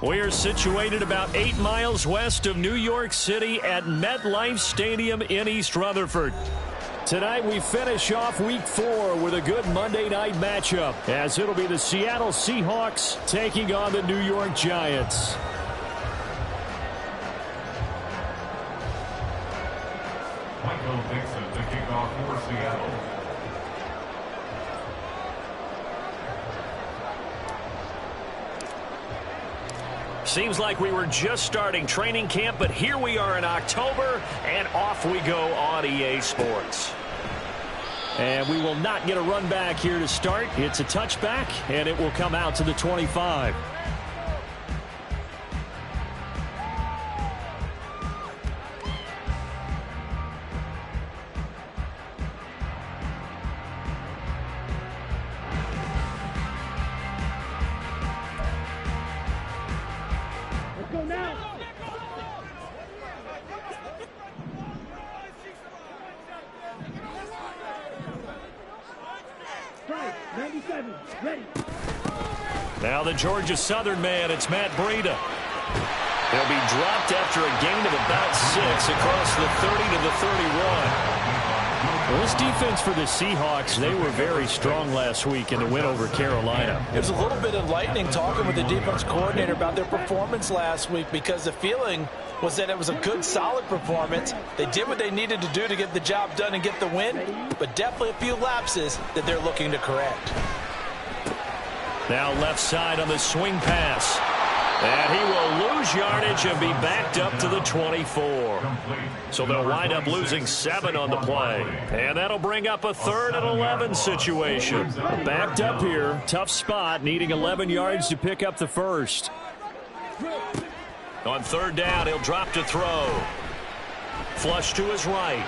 We're situated about 8 miles west of New York City at MetLife Stadium in East Rutherford. Tonight we finish off Week 4 with a good Monday night matchup, as it'll be the Seattle Seahawks taking on the New York Giants. Michael Dixon to kick off for Seattle. Seems like we were just starting training camp, but here we are in October, and off we go on EA Sports. And we will not get a run back here to start. It's a touchback, and it will come out to the 25. Go now. Strike, 97, ready. Now the Georgia Southern man, it's Matt Breida. He'll be dropped after a gain of about 6 across the 30 to the 31. Well, this defense for the Seahawks, they were very strong last week in the win over Carolina. It was a little bit enlightening talking with the defense coordinator about their performance last week, because the feeling was that it was a good, solid performance. They did what they needed to do to get the job done and get the win, but definitely a few lapses that they're looking to correct. Now left side on the swing pass. And he will lose yardage and be backed up to the 24. So they'll wind up losing 7 on the play. And that'll bring up a 3rd and 11 situation. Backed up here. Tough spot, needing 11 yards to pick up the first. On 3rd down, he'll drop to throw. Flush to his right.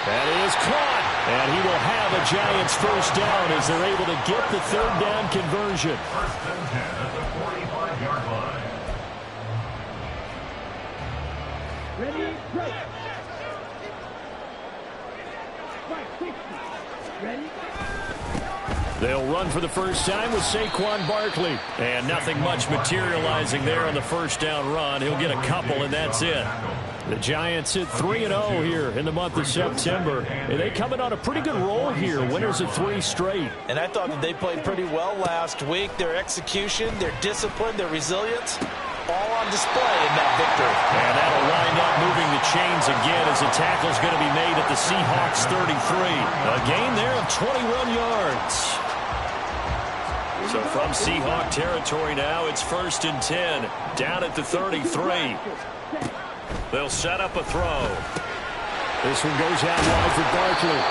That is caught. And he will have a Giants first down as they're able to get the 3rd down conversion. First and 10 at the 45-yard line. Ready, break. Strike, 60, ready. They'll run for the first time with Saquon Barkley. And nothing much materializing there on the first down run. He'll get a couple, and that's it. The Giants hit 3-0 here in the month of September. And they coming on a pretty good roll here. Winners of 3 straight. And I thought that they played pretty well last week. Their execution, their discipline, their resilience, all on display in that victory. And that'll wind up moving the chains again as the tackle's going to be made at the Seahawks 33. A gain there of 21 yards. So from Seahawk territory now, it's 1st and 10, down at the 33. They'll set up a throw. This one goes out wide for Barkley.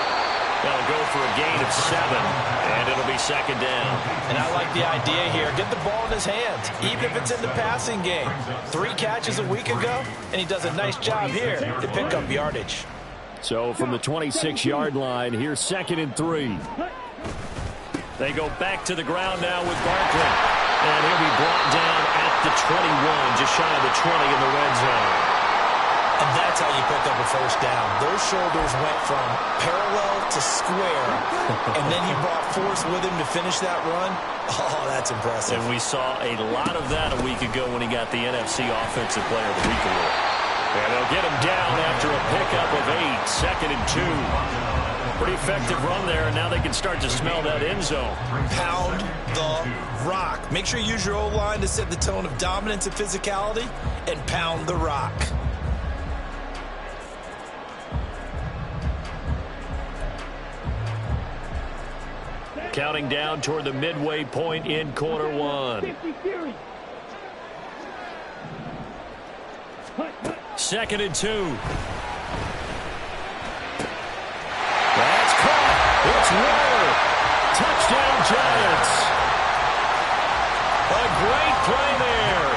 They'll go for a gain of 7, and it'll be 2nd down. And I like the idea here. Get the ball in his hands, even if it's in the passing game. 3 catches a week ago, and he does a nice job here to pick up yardage. So from the 26-yard line, here's 2nd and 3. They go back to the ground now with Barkley. And he'll be brought down at the 21, just shy of the 20 in the red zone. And that's how you pick up a first down. Those shoulders went from parallel to square, and then he brought force with him to finish that run. Oh, that's impressive. And we saw a lot of that a week ago when he got the NFC Offensive Player of the Week award. And they'll get him down after a pickup of 8, 2nd and 2. Pretty effective run there, and now they can start to smell that end zone. Pound the rock. Make sure you use your O-line to set the tone of dominance and physicality, and pound the rock. Counting down toward the midway point in quarter 1. 2nd and 2. That's caught. It's Waller. Touchdown, Giants. A great play there.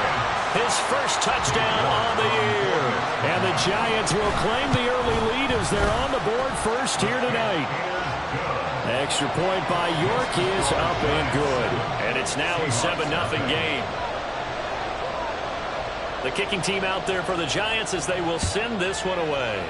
His first touchdown on the year. And the Giants will claim the early lead as they're on the board first here tonight. Extra point by York is up and good. And it's now a 7-0 game. The kicking team out there for the Giants as they will send this one away.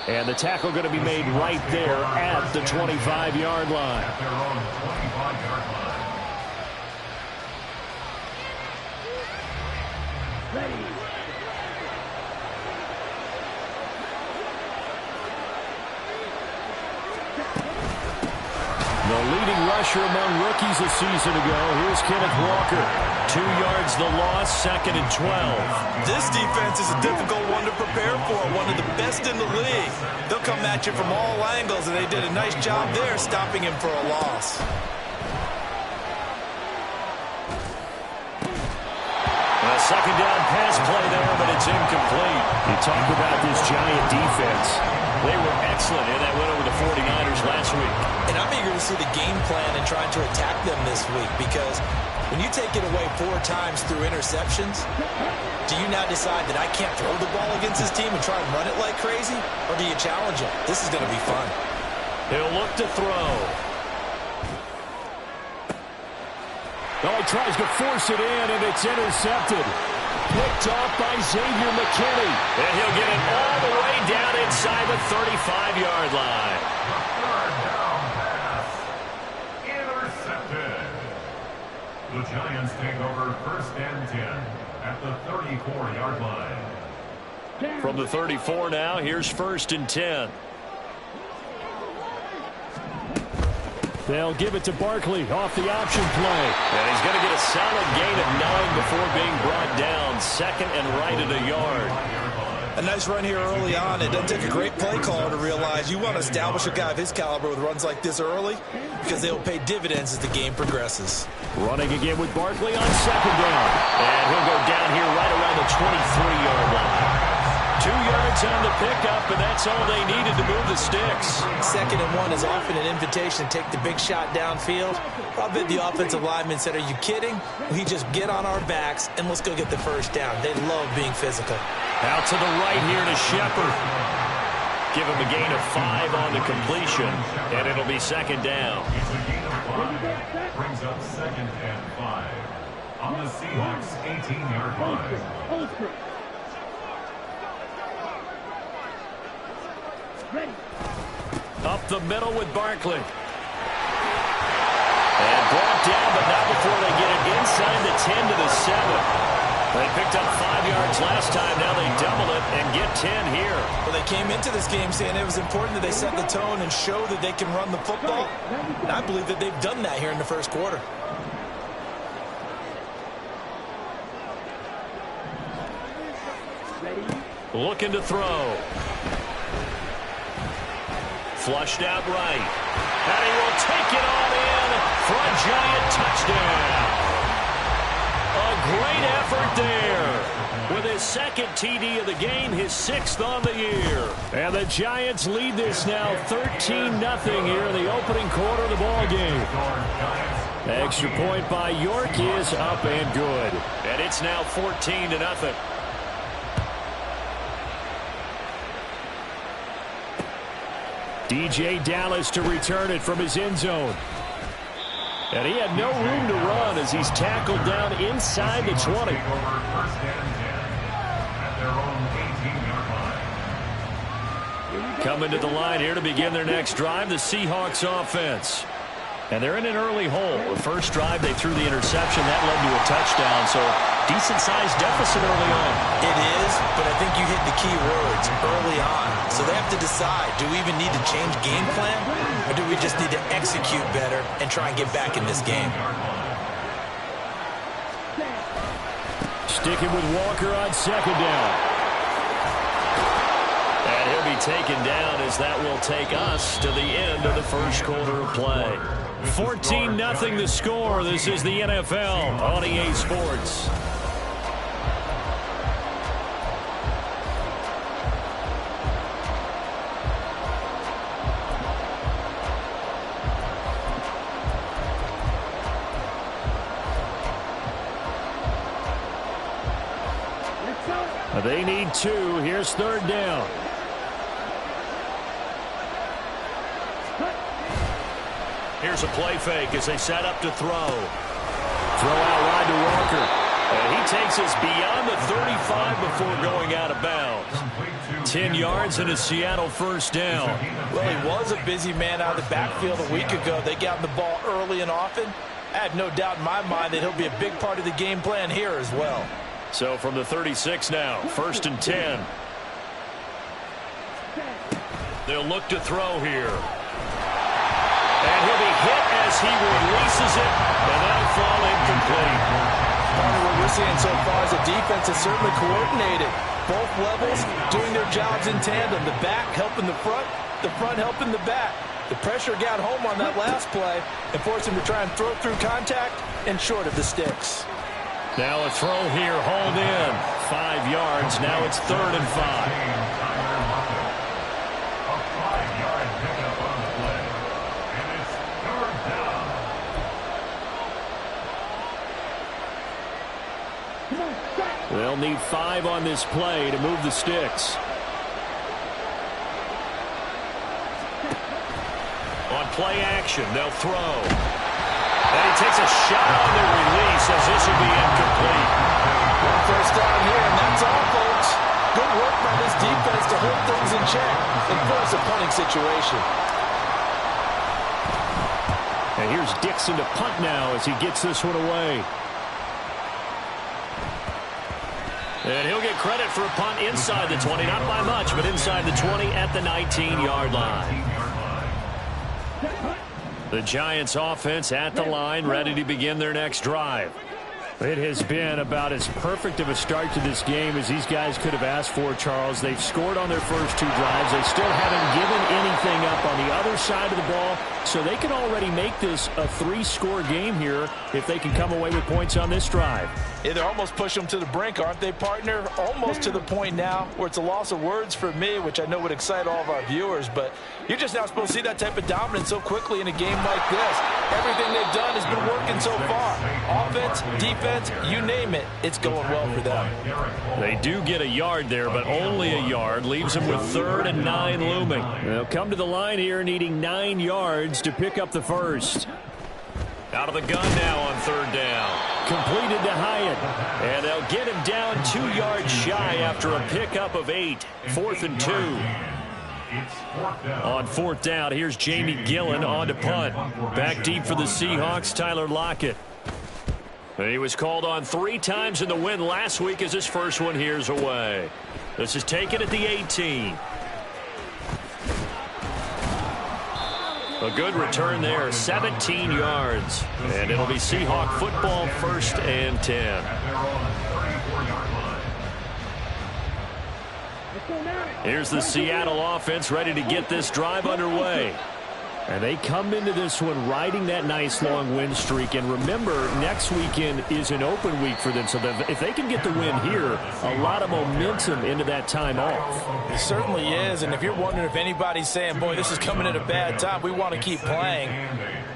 And the tackle going to be made right there at the 25-yard line. At their own 25-yard line. Ready. The leading rusher among rookies a season ago. Here's Kenneth Walker. 2 yards the loss, 2nd and 12. This defense is a difficult one to prepare for, one of the best in the league. They'll come at you from all angles, and they did a nice job there stopping him for a loss. A second down pass play there, but it's incomplete. You talk about this Giant defense. They were excellent in that win over the 49ers last week. And I'm eager to see the game plan and trying to attack them this week, because when you take it away 4 times through interceptions, do you now decide that I can't throw the ball against this team and try and run it like crazy? Or do you challenge them? This is going to be fun. He'll look to throw. Oh, he tries to force it in, and it's intercepted. Picked off by Xavier McKinney. And he'll get it all the way down inside the 35-yard line. Third down pass. Intercepted. The Giants take over 1st and 10 at the 34-yard line. From the 34 now, here's 1st and 10. They'll give it to Barkley off the option play. And he's going to get a solid gain of 9 before being brought down. 2nd and right at a yard. A nice run here early on. It doesn't take a great play caller to realize you want to establish a guy of his caliber with runs like this early, because they'll pay dividends as the game progresses. Running again with Barkley on 2nd down. And he'll go down here right around the 23-yard line. 2 yards on the pickup, and that's all they needed to move the sticks. 2nd and 1 is often an invitation to take the big shot downfield. I bet the offensive lineman said, "Are you kidding? We just get on our backs and let's go get the 1st down." They love being physical. Out to the right here to Shepard. Give him a gain of 5 on the completion, and it'll be 2nd down. It's a gain of 5. Brings up 2nd and 5 on the Seahawks 18-yard line. Ready. Up the middle with Barkley. And brought down, but not before they get it inside the 10 to the 7. They picked up 5 yards last time. Now they double it and get 10 here. Well, they came into this game saying it was important that they set the tone and show that they can run the football. And I believe that they've done that here in the 1st quarter. Looking to throw. Flushed out right. And he will take it on in for a Giant touchdown. A great effort there. With his 2nd TD of the game, his 6th on the year. And the Giants lead this now 13-0 here in the opening quarter of the ball game. Extra point by York is up and good. And it's now 14-0. DJ Dallas to return it from his end zone. And he had no room to run as he's tackled down inside the 20. Coming to the line here to begin their next drive, the Seahawks offense. And they're in an early hole. The first drive, they threw the interception. That led to a touchdown, so decent-sized deficit early on. It is, but I think you hit the key words, early on. So they have to decide, do we even need to change game plan, or do we just need to execute better and try and get back in this game? Sticking with Walker on 2nd down. And he'll be taken down as that will take us to the end of the 1st quarter of play. 14-0 the score. This is the NFL on EA Sports. They need 2. Here's 3rd down. Here's a play fake as they set up to throw. Throw out wide to Walker. And he takes us beyond the 35 before going out of bounds. 10 yards and a Seattle first down. Well, he was a busy man out of the backfield a week ago. They got the ball early and often. I have no doubt in my mind that he'll be a big part of the game plan here as well. So from the 36 now, 1st and 10. They'll look to throw here. And he'll be hit as he releases it, and that'll fall incomplete. Partner, what we're seeing so far is the defense is certainly coordinated. Both levels doing their jobs in tandem. The back helping the front helping the back. The pressure got home on that last play and forced him to try and throw through contact and short of the sticks. Now a throw here, hauled in. 5 yards, now it's 3rd and 5. A 5-yard pickup on the play. And it's 3rd down. They'll need 5 on this play to move the sticks. On play action, they'll throw. And he takes a shot on the release as this will be incomplete. One first down here, and that's all, folks. Good work by this defense to hold things in check and force a punting situation. And here's Dixon to punt now as he gets this one away. And he'll get credit for a punt inside the 20, not by much, but inside the 20 at the 19-yard line. The Giants offense at the line, ready to begin their next drive. It has been about as perfect of a start to this game as these guys could have asked for, Charles. They've scored on their first 2 drives. They still haven't given anything up on the other side of the ball, so they can already make this a 3-score game here if they can come away with points on this drive. Yeah, they're almost pushing them to the brink, aren't they, partner? Almost to the point now where it's a loss of words for me, which I know would excite all of our viewers, but you're just not supposed to see that type of dominance so quickly in a game like this. Everything they've done has been working so far. Offense, defense, you name it, it's going well for them. They do get a yard there, but only a yard. Leaves them with 3rd and 9 looming. They'll come to the line here needing 9 yards to pick up the first. Out of the gun now on 3rd down. Completed to Hyatt. And they'll get him down 2 yards shy after a pickup of 8. 4th and 2. On 4th down, here's Jamie Gillen on to punt. Back deep for the Seahawks, Tyler Lockett. He was called on 3 times in the win last week as his first one here's away. This is taken at the 18. A good return there, 17 yards. And it'll be Seahawk football, 1st and 10. Here's the Seattle offense ready to get this drive underway. And they come into this one riding that nice long win streak. And remember, next weekend is an open week for them. So if they can get the win here, a lot of momentum into that time off. It certainly is. And if you're wondering if anybody's saying, boy, this is coming at a bad time, we want to keep playing,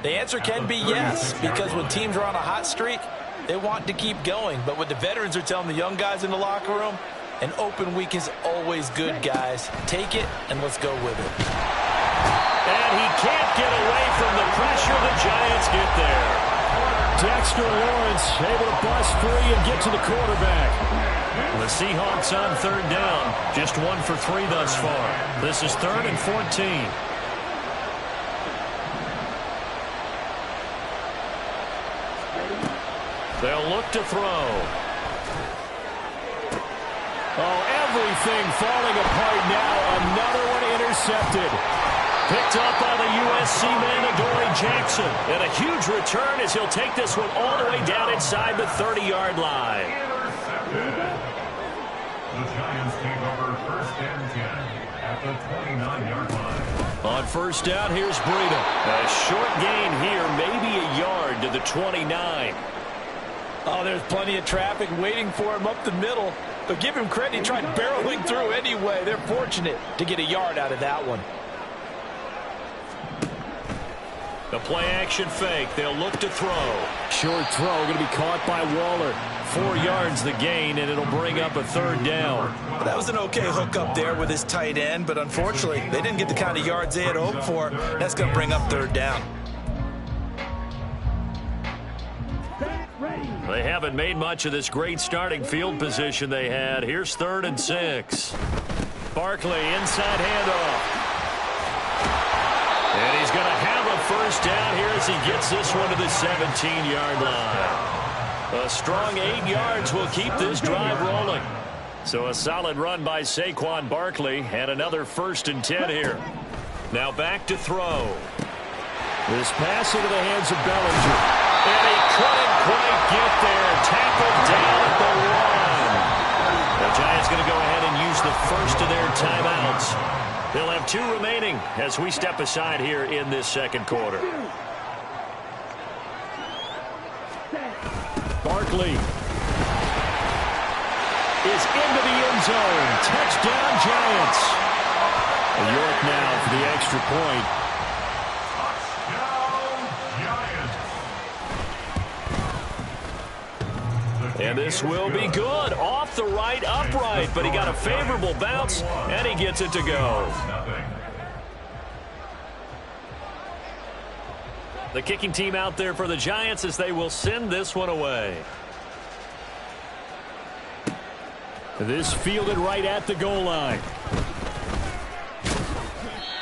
the answer can be yes. Because when teams are on a hot streak, they want to keep going. But what the veterans are telling the young guys in the locker room, an open week is always good, guys. Take it, and let's go with it. And he can't get away from the pressure. The Giants get there. Dexter Lawrence able to bust free and get to the quarterback. The Seahawks on 3rd down. Just 1 for 3 thus far. This is 3rd and 14. They'll look to throw. Oh, everything falling apart now. Another one intercepted. Picked up by the USC man, Adoree Jackson. And a huge return as he'll take this one all the way down inside the 30-yard line. Intercepted. The Giants take over 1st and 10 at the 29-yard line. On 1st down, here's Breida. A short gain here, maybe a yard to the 29. Oh, there's plenty of traffic waiting for him up the middle. But give him credit, he tried barreling through anyway. They're fortunate to get a yard out of that one. The play-action fake. They'll look to throw. Short throw going to be caught by Waller. 4 yards the gain, and it'll bring up a 3rd down. Well, that was an okay hook up there with his tight end, but unfortunately, they didn't get the kind of yards they had hoped for. That's going to bring up 3rd down. They haven't made much of this great starting field position they had. Here's 3rd and 6. Barkley, inside handoff. And he's going to have a first down here as he gets this one to the 17-yard line. A strong 8 yards will keep this drive rolling. So a solid run by Saquon Barkley and another 1st and 10 here. Now back to throw. This pass into the hands of Bellinger. And he couldn't quite get there. Tackled down at the 1. The Giants going to go ahead and use the first of their timeouts. They'll have 2 remaining as we step aside here in this second quarter. Barkley is into the end zone. Touchdown, Giants. York now for the extra point. And this will be good. Off the right upright, but he got a favorable bounce, and he gets it to go. The kicking team out there for the Giants as they will send this one away. This fielded right at the goal line.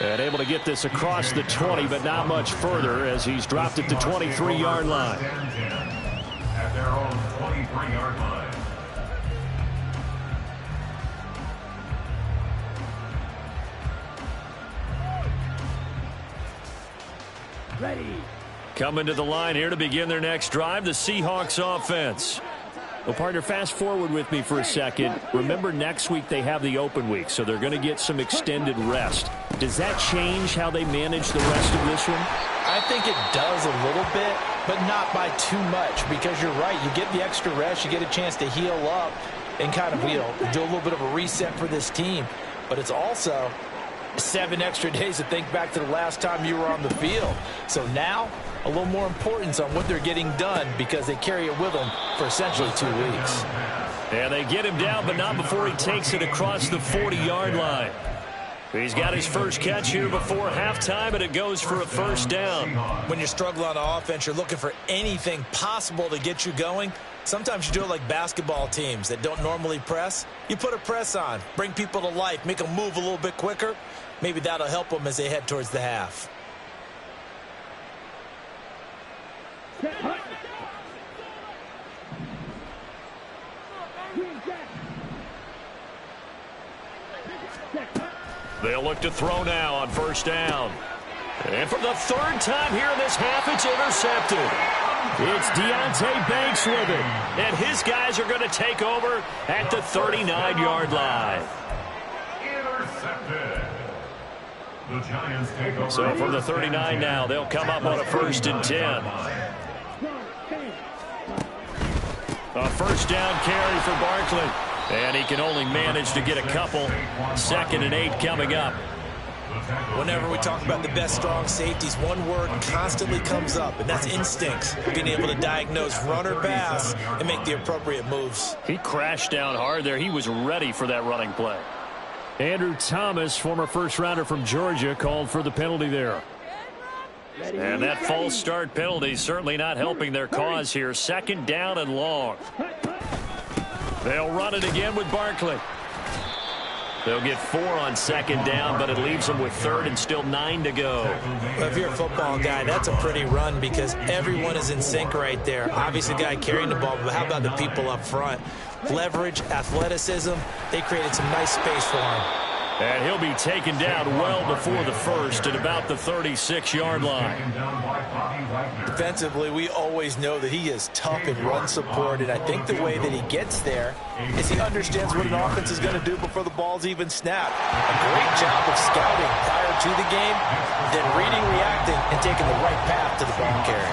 And able to get this across the 20, but not much further as he's dropped at the 23-yard line. At their own 23-yard line. Ready. Coming to the line here to begin their next drive, the Seahawks offense. Well, partner, fast forward with me for a second. Remember, next week they have the open week, so they're going to get some extended rest. Does that change how they manage the rest of this one? I think it does a little bit, but not by too much, because you're right. You get the extra rest, you get a chance to heal up and kind of, do a little bit of a reset for this team. But it's also 7 extra days to think back to the last time you were on the field. So now, a little more importance on what they're getting done because they carry it with them for essentially 2 weeks. And they get him down, but not before he takes it across the 40-yard line. He's got his first catch here before halftime, and it goes for a first down. When you're struggling on offense, you're looking for anything possible to get you going. Sometimes you do it like basketball teams that don't normally press. You put a press on, bring people to life, make them move a little bit quicker. Maybe that'll help them as they head towards the half. They'll look to throw now on first down. And for the 3rd time here in this half, it's intercepted. It's Deonte Banks with it. And his guys are going to take over at the 39-yard line. Intercepted. The Giants take over. So from the 39 now, they'll come up on a 1st and 10. A first down carry for Barkley. And he can only manage to get a couple. 2nd and 8 coming up. Whenever we talk about the best strong safeties, one word constantly comes up, and that's instincts. Being able to diagnose run or pass and make the appropriate moves. He crashed down hard there. He was ready for that running play. Andrew Thomas, former first-rounder from Georgia, called for the penalty there. And that false start penalty certainly not helping their cause here. 2nd down and long. They'll run it again with Barkley. They'll get 4 on 2nd down, but it leaves them with 3rd and still 9 to go. Well, if you're a football guy, that's a pretty run because everyone is in sync right there. Obviously, the guy carrying the ball, but how about the people up front? Leverage, athleticism, they created some nice space for him. And he'll be taken down well before the 1st at about the 36-yard line. Defensively, we always know that he is tough in run support, and I think the way that he gets there is he understands what an offense is going to do before the ball's even snapped. A great job of scouting prior to the game, then reading, reacting, and taking the right path to the ball carrier.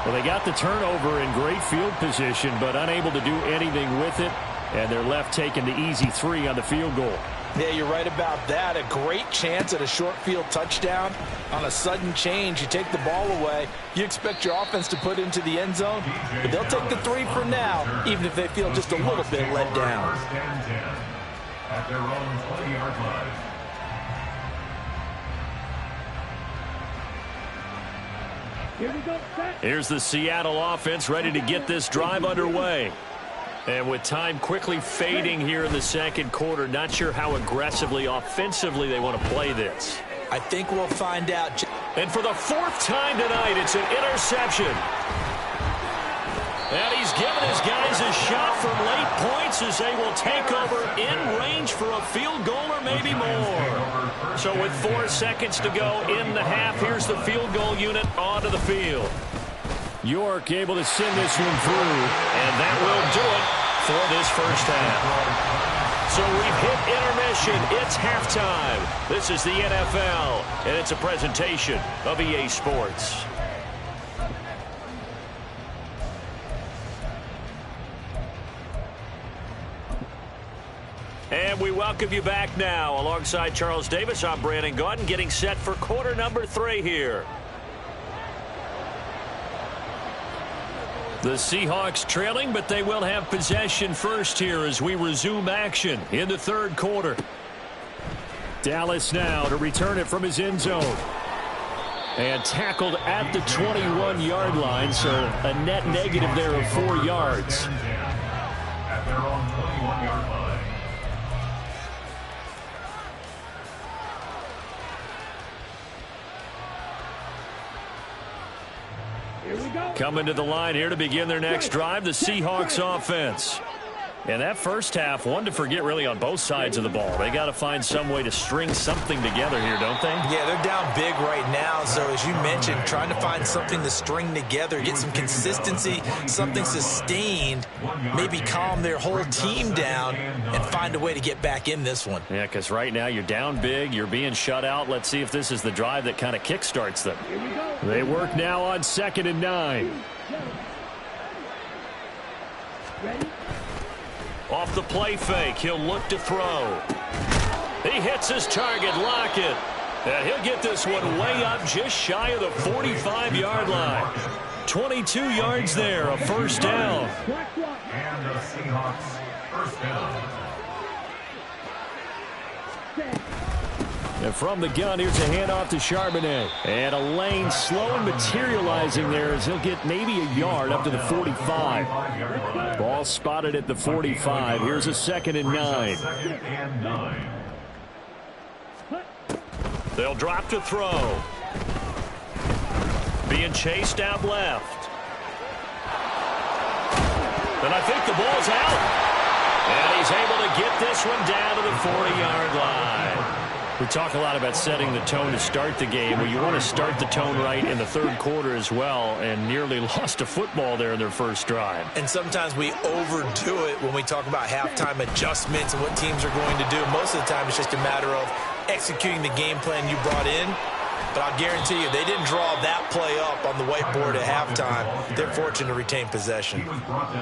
Well, they got the turnover in great field position, but unable to do anything with it, and they're left taking the easy 3 on the field goal. Yeah, you're right about that. A great chance at a short field touchdown. On a sudden change, you take the ball away. You expect your offense to put into the end zone, but they'll take the 3 for now, even if they feel just a little bit let down. At their own 20-yard line. Here we go, set. Here's the Seattle offense ready to get this drive underway. And with time quickly fading here in the second quarter, not sure how aggressively, offensively they want to play this. I think we'll find out. And for the fourth time tonight, it's an interception. And he's given his guys a shot from late points as they will take over in range for a field goal or maybe more. So with 4 seconds to go in the half, here's the field goal unit onto the field. York able to send this one through, and that will do it for this first half. So we've hit intermission. It's halftime. This is the NFL, and it's a presentation of EA Sports. And we welcome you back now. Alongside Charles Davis, I'm Brandon Gaudin, getting set for quarter number 3 here. The Seahawks trailing, but they will have possession first here as we resume action in the third quarter. Dallas now to return it from his end zone. And tackled at the 21-yard line, so a net negative there of 4 yards. At their own 21-yard line. Coming to the line here to begin their next drive, the Seahawks offense. And that first half, one to forget really on both sides of the ball. They got to find some way to string something together here, don't they? Yeah, they're down big right now. So as you mentioned, trying to find something to string together, get some consistency, something sustained, maybe calm their whole team down and find a way to get back in this one. Yeah, because right now you're down big, you're being shut out. Let's see if this is the drive that kind of kickstarts them. They work now on 2nd and 9. Ready? Off the play fake, he'll look to throw. He hits his target, Lockett. And he'll get this one way up just shy of the 45-yard line. 22 yards there, a first down. And the Seahawks first down. And from the gun, here's a handoff to Charbonnet. And a lane slow and materializing there as he'll get maybe a yard up to the 45. Ball spotted at the 45. Here's a 2nd and 9. Second and 9. They'll drop to throw. Being chased out left. And I think the ball's out. And he's able to get this one down to the 40-yard line. We talk a lot about setting the tone to start the game. Well, you want to start the tone right in the third quarter as well, and nearly lost a football there in their first drive. And sometimes we overdo it when we talk about halftime adjustments and what teams are going to do. Most of the time, it's just a matter of executing the game plan you brought in. But I'll guarantee you, they didn't draw that play up on the whiteboard at halftime. They're fortunate to retain possession.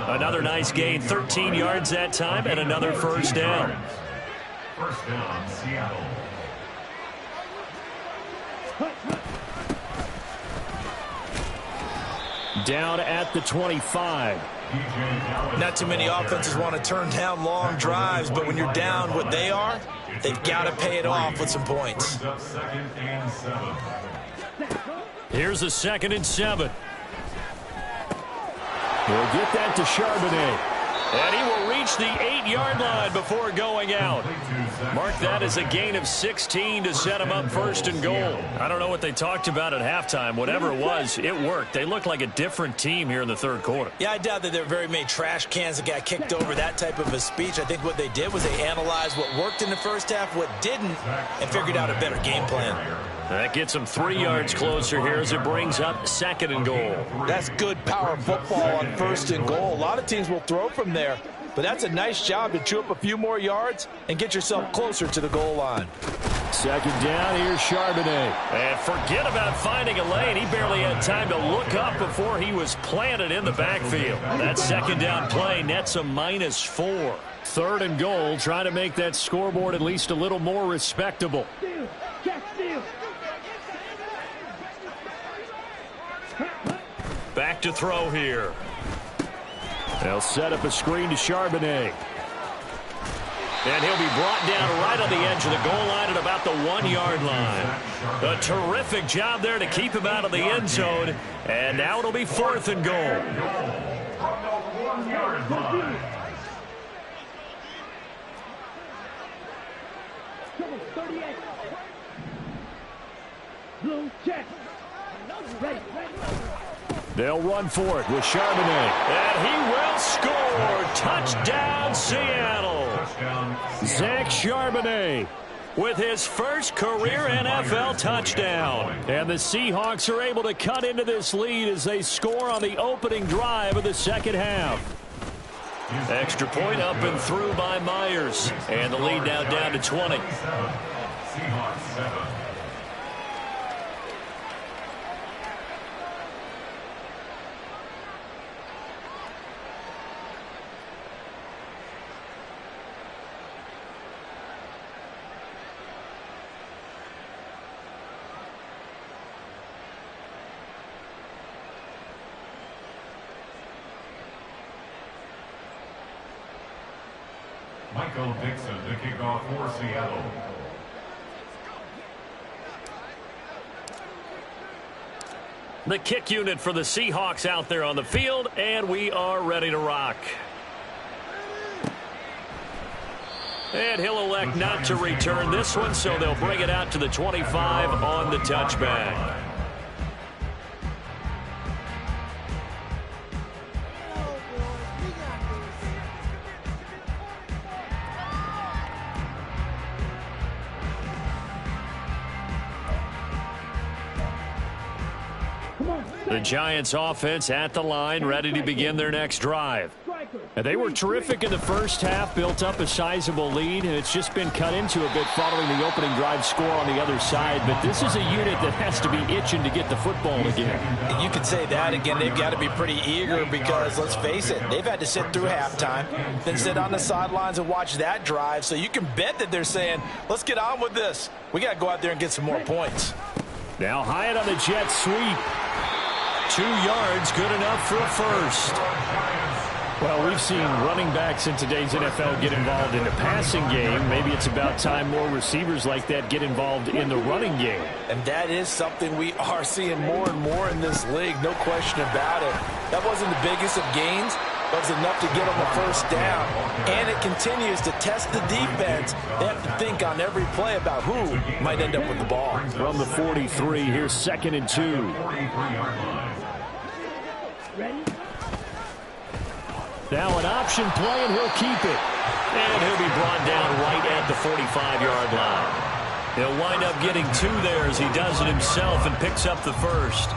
Another nice gain, 13 yards that time, and another first down. First down, Seattle. Down at the 25. Not too many offenses want to turn down long drives, but when you're down what they are, they've got to pay it off with some points. Here's a 2nd and 7. We'll get that to Charbonnet. And he will reach the 8-yard line before going out. Mark that as a gain of 16 to set him up 1st and goal. I don't know what they talked about at halftime. Whatever it was, it worked. They look like a different team here in the third quarter. Yeah, I doubt that there were very many trash cans that got kicked over, that type of a speech. I think what they did was they analyzed what worked in the first half, what didn't, and figured out a better game plan. That gets them 3 yards closer here as it brings up 2nd and goal. That's good power football on 1st and goal. A lot of teams will throw from there, but that's a nice job to chew up a few more yards and get yourself closer to the goal line. 2nd down, here's Charbonnet. And forget about finding a lane. He barely had time to look up before he was planted in the backfield. That 2nd down play nets a -4. 3rd and goal, trying to make that scoreboard at least a little more respectable. Back to throw here. They'll set up a screen to Charbonnet. And he'll be brought down right on the edge of the goal line at about the 1-yard line. A terrific job there to keep him out of the end zone. And now it'll be 4th and goal. Blue check. Ready. They'll run for it with Charbonnet. And he will score. Touchdown, Seattle. Zach Charbonnet with his first career NFL touchdown. And the Seahawks are able to cut into this lead as they score on the opening drive of the second half. Extra point up and through by Myers. And the lead now down to 20. Seahawks 7. Michael Dixon to kick off for Seattle. The kick unit for the Seahawks out there on the field, and we are ready to rock. And he'll elect not to return this one, so they'll bring it out to the 25 on the touchback. The Giants offense at the line, ready to begin their next drive. And they were terrific in the first half, built up a sizable lead, and it's just been cut into a bit following the opening drive score on the other side. But this is a unit that has to be itching to get the football again. You could say that again. They've got to be pretty eager because, let's face it, they've had to sit through halftime, then sit on the sidelines and watch that drive. So you can bet that they're saying, let's get on with this. We got to go out there and get some more points. Now Hyatt on the jet sweep. 2 yards, good enough for a first. Well, we've seen running backs in today's NFL get involved in the passing game. Maybe it's about time more receivers like that get involved in the running game. And that is something we are seeing more and more in this league, no question about it. That wasn't the biggest of gains, but it was enough to get on the first down. And it continues to test the defense. They have to think on every play about who might end up with the ball. From the 43, here's 2nd and 2. Now an option play, and he'll keep it. And he'll be brought down right at the 45-yard line. He'll wind up getting 2 there as he does it himself and picks up the first.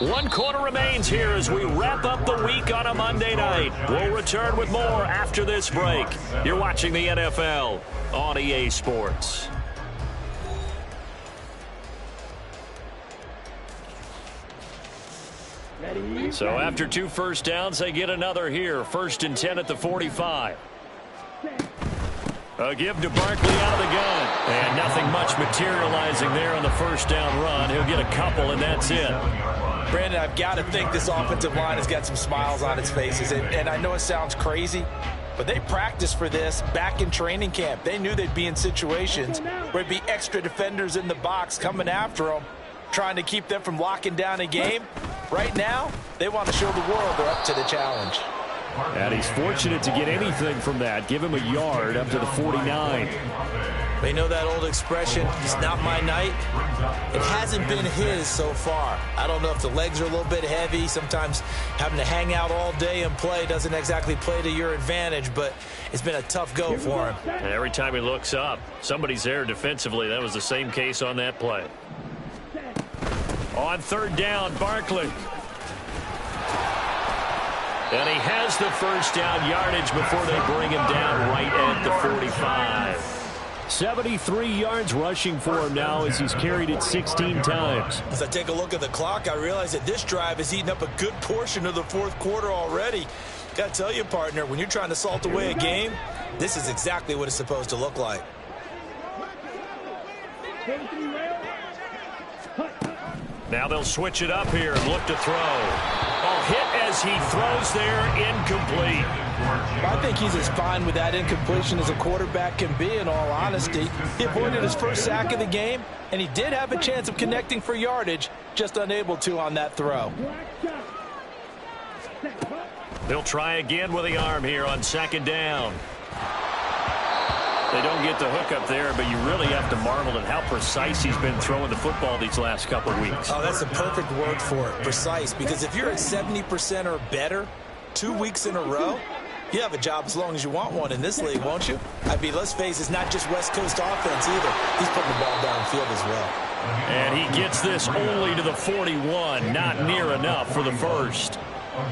1 quarter remains here as we wrap up the week on a Monday night. We'll return with more after this break. You're watching the NFL on EA Sports. So after 2 first downs, they get another here. 1st and 10 at the 45. A give to Barkley out of the gun. And nothing much materializing there on the first down run. He'll get a couple, and that's it. Brandon, I've got to think this offensive line has got some smiles on its faces. And I know it sounds crazy, but they practiced for this back in training camp. They knew they'd be in situations where there'd be extra defenders in the box coming after them, trying to keep them from locking down a game. Right now, they want to show the world they're up to the challenge. And he's fortunate to get anything from that. Give him a yard up to the 49. They know that old expression, it's not my night. It hasn't been his so far. I don't know if the legs are a little bit heavy. Sometimes having to hang out all day and play doesn't exactly play to your advantage, but it's been a tough go for him. And every time he looks up, somebody's there defensively. That was the same case on that play. On 3rd down, Barkley. And he has the first down yardage before they bring him down right at the 45. 73 yards rushing for him now as he's carried it 16 times. As I take a look at the clock, I realize that this drive has eaten up a good portion of the 4th quarter already. Got to tell you, partner, when you're trying to salt away a game, this is exactly what it's supposed to look like. Now they'll switch it up here and look to throw. Oh, hit as he throws there, incomplete. I think he's as fine with that incompletion as a quarterback can be, in all honesty. He avoided his first sack of the game, and he did have a chance of connecting for yardage, just unable to on that throw. They'll try again with the arm here on 2nd down. They don't get the hook up there, but you really have to marvel at how precise he's been throwing the football these last couple of weeks. Oh, that's the perfect word for it, precise. Because if you're at 70% or better 2 weeks in a row, you have a job as long as you want one in this league, won't you? I mean, let's face it, it's not just West Coast offense either. He's putting the ball downfield as well. And he gets this only to the 41, not near enough for the first.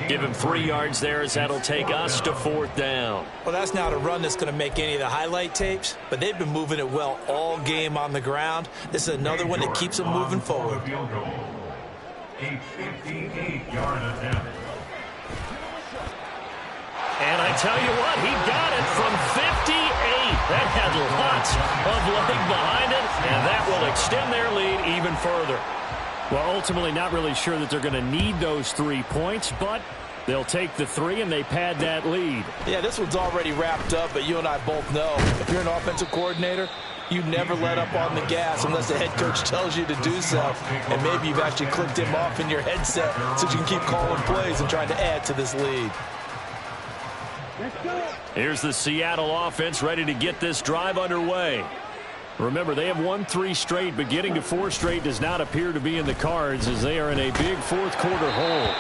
Give him 3 yards there as that'll take us to 4th down. Well, that's not a run that's going to make any of the highlight tapes, but they've been moving it well all game on the ground. This is another one that keeps them moving forward. A 58-yard attempt. And I tell you what, he got it from 58. That had lots of leg behind it, and that will extend their lead even further. Well, ultimately not really sure that they're going to need those 3 points, but they'll take the 3 and they pad that lead. Yeah, this one's already wrapped up, but you and I both know if you're an offensive coordinator, you never let up on the gas unless the head coach tells you to do so. And maybe you've actually clicked him off in your headset so you can keep calling plays and trying to add to this lead. Here's the Seattle offense ready to get this drive underway. Remember, they have won 3 straight, but getting to 4 straight does not appear to be in the cards as they are in a big 4th quarter hole.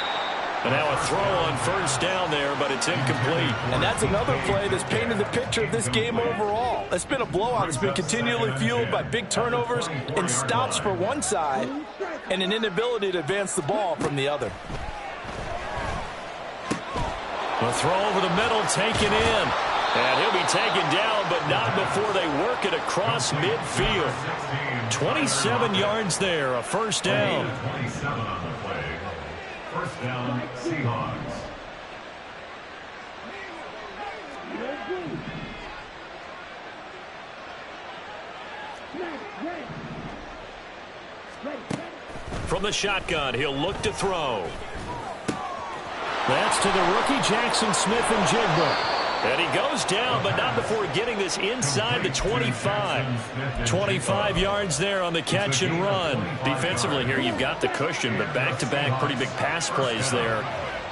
And now a throw on 1st down there, but it's incomplete. And that's another play that's painted the picture of this game overall. It's been a blowout. It's been continually fueled by big turnovers and stops for one side and an inability to advance the ball from the other. The throw over the middle, taken in. And he'll be taken down, but not before they work it across midfield. 27 yards there, a 1st down. 27 on the play. 1st down, Seahawks. From the shotgun, he'll look to throw. That's to the rookie, Jackson Smith-Njigba. And he goes down, but not before getting this inside the 25. 25 yards there on the catch and run. Defensively here, you've got the cushion, but back-to-back pretty big pass plays there.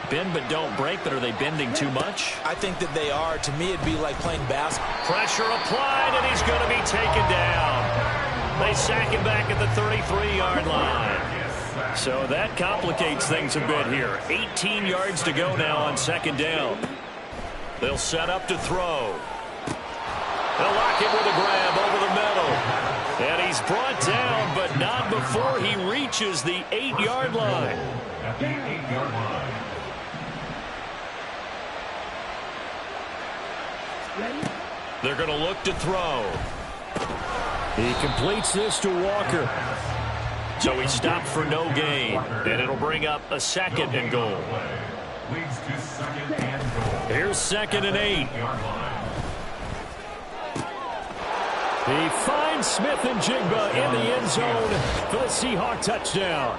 Bend but don't break, but are they bending too much? I think that they are. To me, it'd be like playing basketball. Pressure applied, and he's going to be taken down. They sack him back at the 33-yard line. So that complicates things a bit here. 18 yards to go now on 2nd down. They'll set up to throw. They'll lock him with a grab over the middle. And he's brought down, but not before he reaches the 8-yard line. At the 8-yard line. They're going to look to throw. He completes this to Walker. So he stopped for no gain. And it'll bring up a 2nd and goal. Leads to 2nd and goal. Here's 2nd and 8. He finds Smith-Njigba in the end zone for the Seahawk touchdown.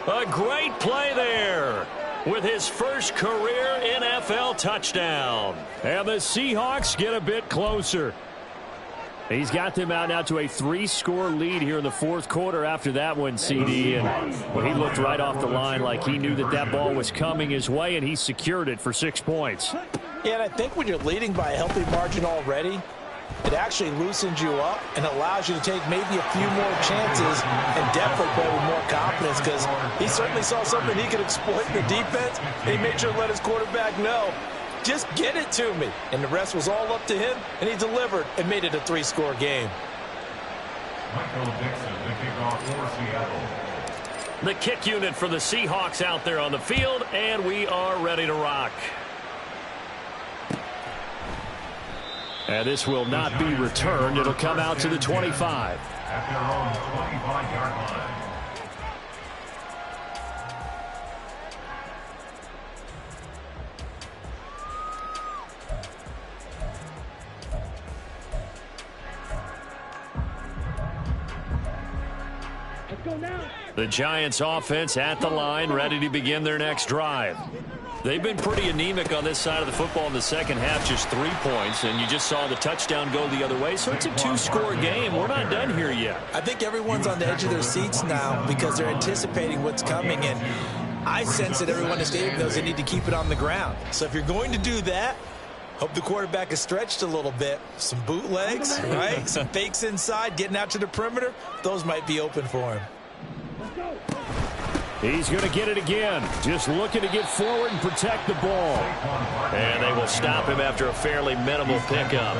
A great play there with his first career NFL touchdown. And the Seahawks get a bit closer. He's got them out now to a 3-score lead here in the 4th quarter after that one, CD. And well, he looked right off the line like he knew that that ball was coming his way, and he secured it for 6 points. Yeah, and I think when you're leading by a healthy margin already, it actually loosens you up and allows you to take maybe a few more chances and definitely play with more confidence because he certainly saw something he could exploit in the defense, and he made sure to let his quarterback know, just get it to me. And the rest was all up to him, and he delivered and made it a 3-score game. Michael Dixon, the kickoff for Seattle. The kick unit for the Seahawks out there on the field, and we are ready to rock. And this will not be returned. It'll come out to the 25. At their own 25-yard line. The Giants offense at the line, ready to begin their next drive. They've been pretty anemic on this side of the football in the second half, just 3 points, and you just saw the touchdown go the other way, so it's a 2-score game. We're not done here yet. I think everyone's on the edge of their seats now because they're anticipating what's coming, and I sense that everyone in the stadium knows they need to keep it on the ground. So if you're going to do that, Hope the quarterback is stretched a little bit. Some bootlegs, right? Some fakes inside, getting out to the perimeter. Those might be open for him. He's going to get it again. Just looking to get forward and protect the ball. And they will stop him after a fairly minimal pickup.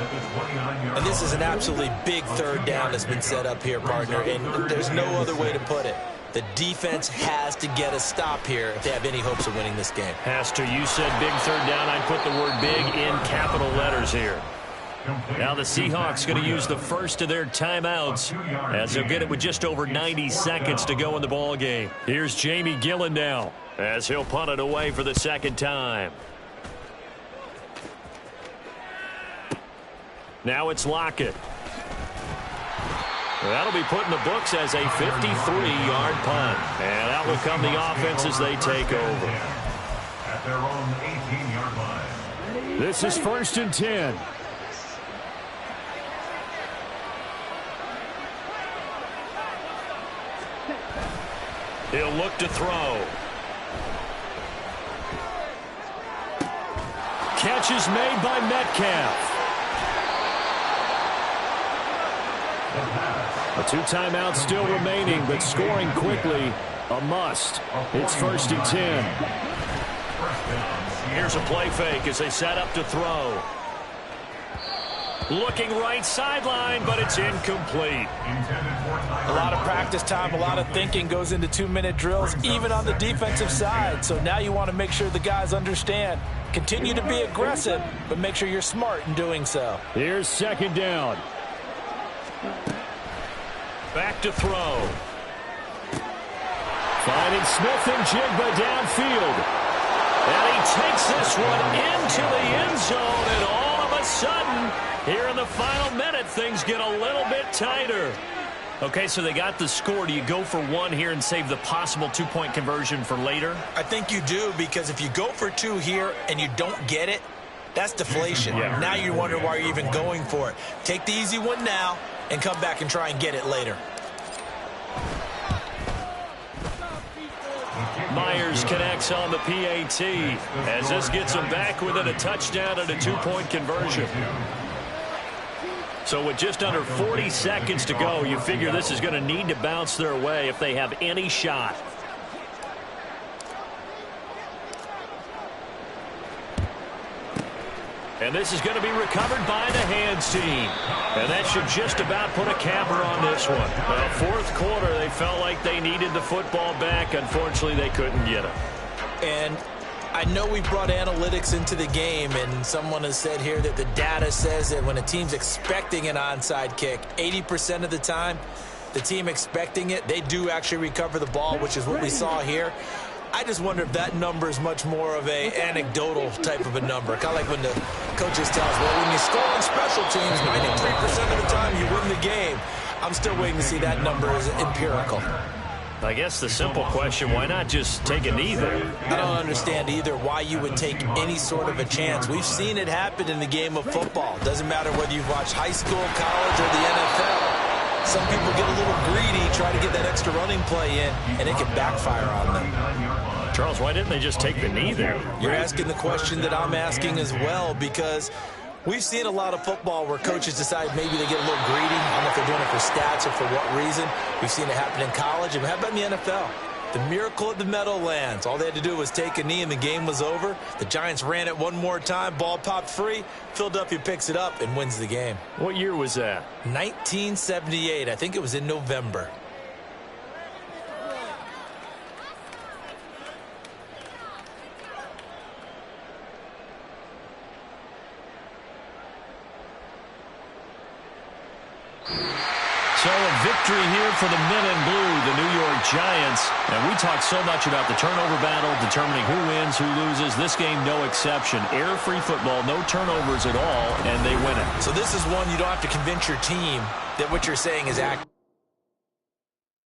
And this is an absolutely big third down that's been set up here, partner. And there's no other way to put it. The defense has to get a stop here if they have any hopes of winning this game. Has to. You said big third down. I'd put the word big in capital letters here. Now the Seahawks going to use the first of their timeouts as they'll get it with just over 90 seconds to go in the ball game. Here's Jamie Gillen now as he'll punt it away for the second time. Now it's Lockett. That'll be put in the books as a 53-yard punt. And out will come the offense as they take over. At their own 18-yard line. This is 1st and 10. He'll look to throw. Catch is made by Metcalf. A 2 timeouts still remaining, but scoring quickly, a must. It's 1st and 10. Here's a play fake as they set up to throw. Looking right sideline, but it's incomplete. A lot of practice time, a lot of thinking goes into 2-minute drills, even on the defensive side. So now you want to make sure the guys understand. Continue to be aggressive, but make sure you're smart in doing so. Here's 2nd down. Back to throw. Finding Smith and Jigba downfield. And he takes this one into the end zone, and all of a sudden, here in the final minute, things get a little bit tighter. Okay, so they got the score. Do you go for one here and save the possible 2-point conversion for later? I think you do, because if you go for 2 here and you don't get it, that's deflation. Yeah. Now you wonder why you're even going for it. Take the easy one now and come back and try and get it later. Myers connects on the PAT as this gets them back within a touchdown and a 2-point conversion. So with just under 40 seconds to go, you figure this is going to need to bounce their way if they have any shot. And this is going to be recovered by the hands team. And that should just about put a capper on this one. Fourth quarter, they felt like they needed the football back. Unfortunately, they couldn't get it. And I know we brought analytics into the game, and someone has said here that the data says that when a team's expecting an onside kick, 80% of the time, the team expecting it, they do actually recover the ball, which is what we saw here. I just wonder if that number is much more of a anecdotal type of a number. Kind of like when the coaches tell us, well, when you score on special teams, 93% of the time you win the game. I'm still waiting to see that number is empirical. I guess the simple question, why not just take a knee there? I don't understand either why you would take any sort of a chance. We've seen it happen in the game of football. Doesn't matter whether you've watched high school, college, or the NFL. Some people get a little greedy, try to get that extra running play in, and it can backfire on them. Charles, why didn't they just take the knee there? You're asking the question that I'm asking as well, because we've seen a lot of football where coaches decide maybe they get a little greedy. I don't know if they're doing it for stats or for what reason. We've seen it happen in college. And how about in the NFL? The miracle of the Meadowlands. All they had to do was take a knee and the game was over. The Giants ran it one more time. Ball popped free. Philadelphia picks it up and wins the game. What year was that? 1978. I think it was in November. So a victory here for the men in blue, the New York Giants. And we talked so much about the turnover battle, determining who wins, who loses. This game, no exception. Error-free football, no turnovers at all, and they win it. So this is one you don't have to convince your team that what you're saying is accurate.